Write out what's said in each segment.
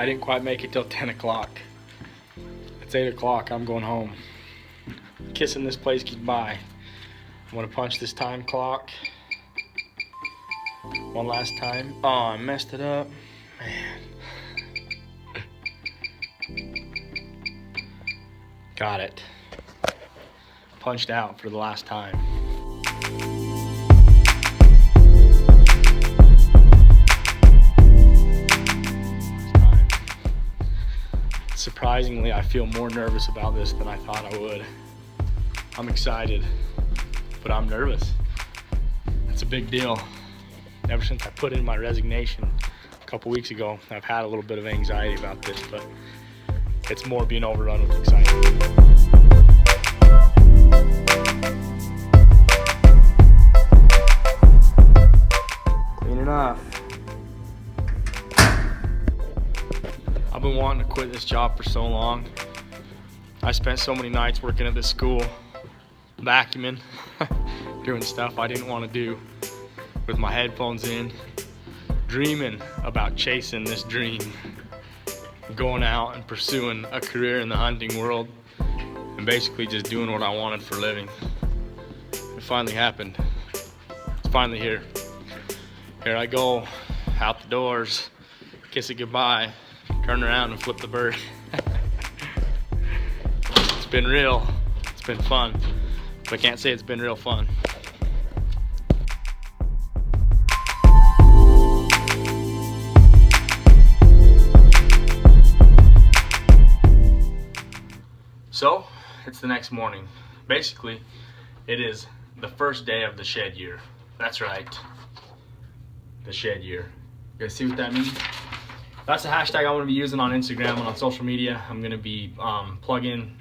I didn't quite make it till 10 o'clock. It's 8 o'clock, I'm going home. Kissing this place goodbye. I'm gonna punch this time clock one last time. Oh, I messed it up, man. Got it. Punched out for the last time. Surprisingly, I feel more nervous about this than I thought I would. I'm excited, but I'm nervous. It's a big deal. Ever since I put in my resignation a couple weeks ago, I've had a little bit of anxiety about this, but it's more being overrun with excitement. Clean it up. I've been wanting to quit this job for so long. I spent so many nights working at this school, vacuuming, doing stuff I didn't want to do, with my headphones in, dreaming about chasing this dream, going out and pursuing a career in the hunting world, and basically just doing what I wanted for a living. It finally happened. It's finally here. Here I go, out the doors, kiss it goodbye, turn around and flip the bird. It's been real, it's been fun, but I can't say it's been real fun. So, it's the next morning. Basically, it is the first day of the shed year. That's right, the shed year. You guys see what that means? That's the hashtag I'm going to be using on Instagram and on social media. I'm going to be plugging.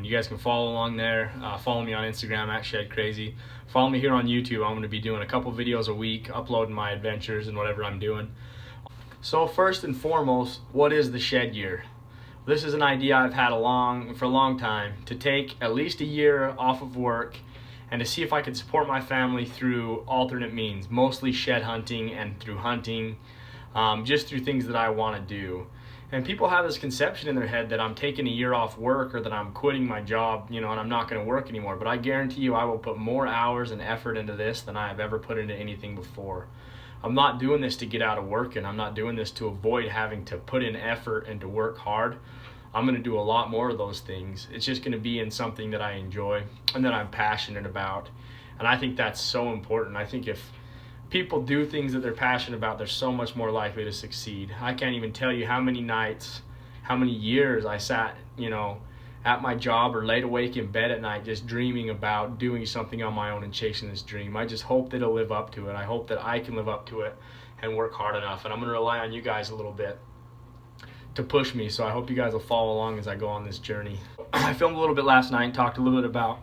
You guys can follow along there. Follow me on Instagram at Shedcrazy. Follow me here on YouTube. I'm going to be doing a couple videos a week, uploading my adventures and whatever I'm doing. So first and foremost, what is the shed year? This is an idea I've had for a long time, to take at least a year off of work and to see if I could support my family through alternate means, mostly shed hunting and through hunting, just through things that I want to do. And people have this conception in their head that I'm taking a year off work or that I'm quitting my job, and I'm not going to work anymore. But I guarantee you I will put more hours and effort into this than I have ever put into anything before. I'm not doing this to get out of work, and I'm not doing this to avoid having to put in effort and to work hard. I'm going to do a lot more of those things. It's just going to be in something that I enjoy and that I'm passionate about. And I think that's so important. I think if people do things that they're passionate about, they're so much more likely to succeed. I can't even tell you how many nights, how many years I sat, at my job or laid awake in bed at night just dreaming about doing something on my own and chasing this dream. I just hope that it'll live up to it. I hope that I can live up to it and work hard enough. And I'm going to rely on you guys a little bit to push me, so I hope you guys will follow along as I go on this journey. I filmed a little bit last night and talked a little bit about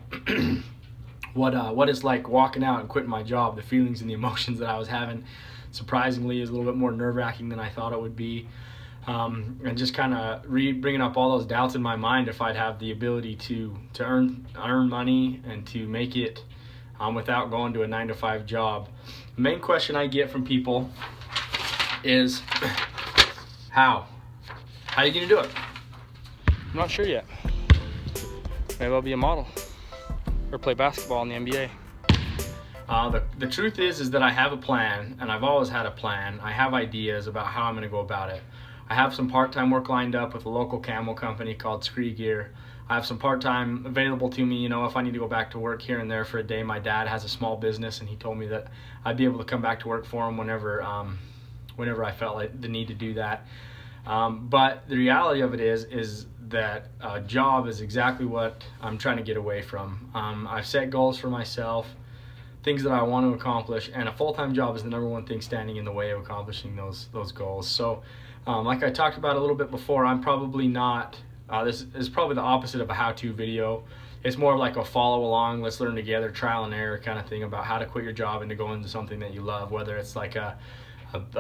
what it's like walking out and quitting my job, the feelings and the emotions that I was having. Surprisingly, is a little bit more nerve-wracking than I thought it would be. And just kind of bringing up all those doubts in my mind if I'd have the ability to earn money and to make it without going to a 9-to-5 job. The main question I get from people is, how are you gonna do it? I'm not sure yet. Maybe I'll be a model or play basketball in the NBA. The truth is that I have a plan, and I've always had a plan. I have ideas about how I'm gonna go about it. I have some part-time work lined up with a local camo company called Scree Gear. I have some part-time available to me, if I need to go back to work here and there for a day. My dad has a small business, and he told me that I'd be able to come back to work for him whenever I felt like the need to do that. But the reality of it is that a job is exactly what I'm trying to get away from. I've set goals for myself, things that I want to accomplish, and a full-time job is the number one thing standing in the way of accomplishing those goals. So like I talked about a little bit before, I'm probably not, this is probably the opposite of a how-to video. It's more of like a follow along, let's learn together, trial and error kind of thing about how to quit your job and to go into something that you love, whether it's like a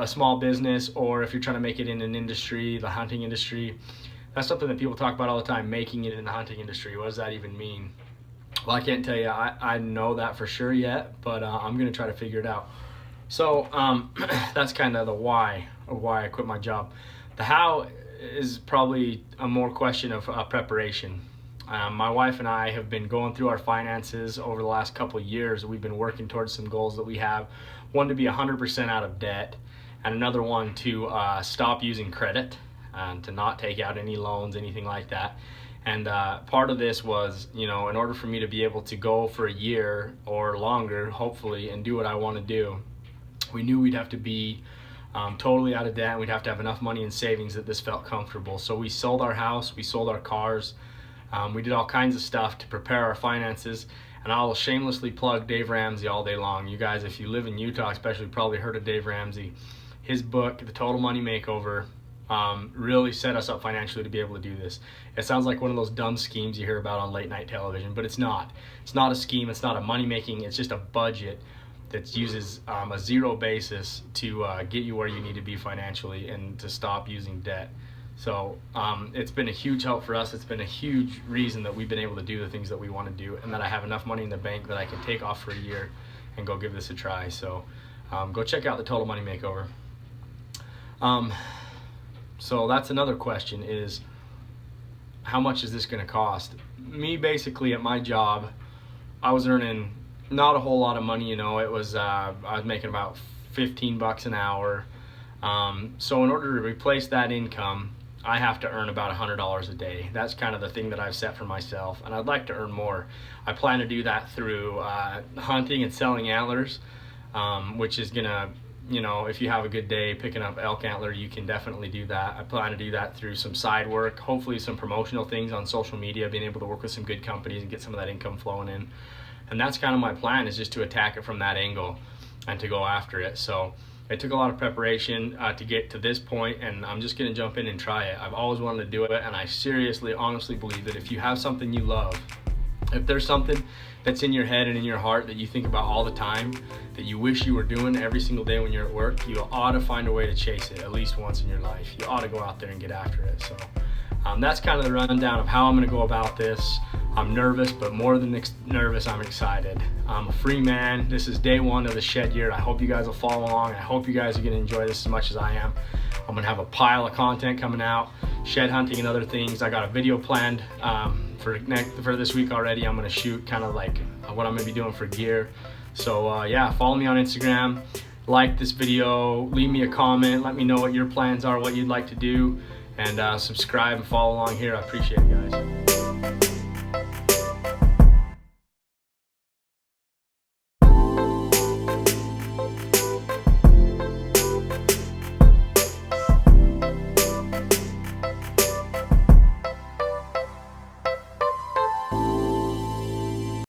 small business or if you're trying to make it in an industry, the hunting industry. That's something that people talk about all the time, making it in the hunting industry. What does that even mean? Well, I can't tell you I know that for sure yet, but I'm going to try to figure it out. So that's kind of the why of why I quit my job. The how is probably a more question of preparation. My wife and I have been going through our finances over the last couple of years. We've been working towards some goals that we have. One, to be 100% out of debt, and another one to stop using credit, to not take out any loans, anything like that. And part of this was, in order for me to be able to go for a year or longer, hopefully, and do what I want to do, we knew we'd have to be totally out of debt, and we'd have to have enough money in savings that this felt comfortable. So we sold our house, we sold our cars, we did all kinds of stuff to prepare our finances. And I'll shamelessly plug Dave Ramsey all day long. You guys, if you live in Utah especially, probably heard of Dave Ramsey. His book, The Total Money Makeover, really set us up financially to be able to do this. It sounds like one of those dumb schemes you hear about on late night television, but it's not. It's not a scheme, it's not a money making, it's just a budget that uses a zero basis to get you where you need to be financially and to stop using debt. So it's been a huge help for us. It's been a huge reason that we've been able to do the things that we want to do, and that I have enough money in the bank that I can take off for a year and go give this a try. So go check out The Total Money Makeover. So that's another question, is how much is this going to cost? Me, basically, at my job, I was earning not a whole lot of money. It was I was making about $15 an hour. So in order to replace that income, I have to earn about $100 a day. That's kind of the thing that I've set for myself, and I'd like to earn more. I plan to do that through hunting and selling antlers, which is gonna, if you have a good day picking up elk antler, you can definitely do that. I plan to do that through some side work, hopefully some promotional things on social media, being able to work with some good companies and get some of that income flowing in. And that's kind of my plan, is just to attack it from that angle and to go after it. So it took a lot of preparation to get to this point, and I'm just going to jump in and try it. I've always wanted to do it, and I seriously, honestly believe that if you have something you love, if there's something that's in your head and in your heart that you think about all the time, that you wish you were doing every single day when you're at work, you ought to find a way to chase it at least once in your life. You ought to go out there and get after it. So that's kind of the rundown of how I'm going to go about this. I'm nervous, but more than nervous, I'm excited. I'm a free man. This is day one of the shed year. I hope you guys will follow along. I hope you guys are going to enjoy this as much as I am. I'm going to have a pile of content coming out, shed hunting and other things. I got a video planned for this week already. I'm going to shoot kind of like what I'm going to be doing for gear. So yeah, follow me on Instagram, like this video, leave me a comment, let me know what your plans are, what you'd like to do, and subscribe and follow along here. I appreciate it, guys.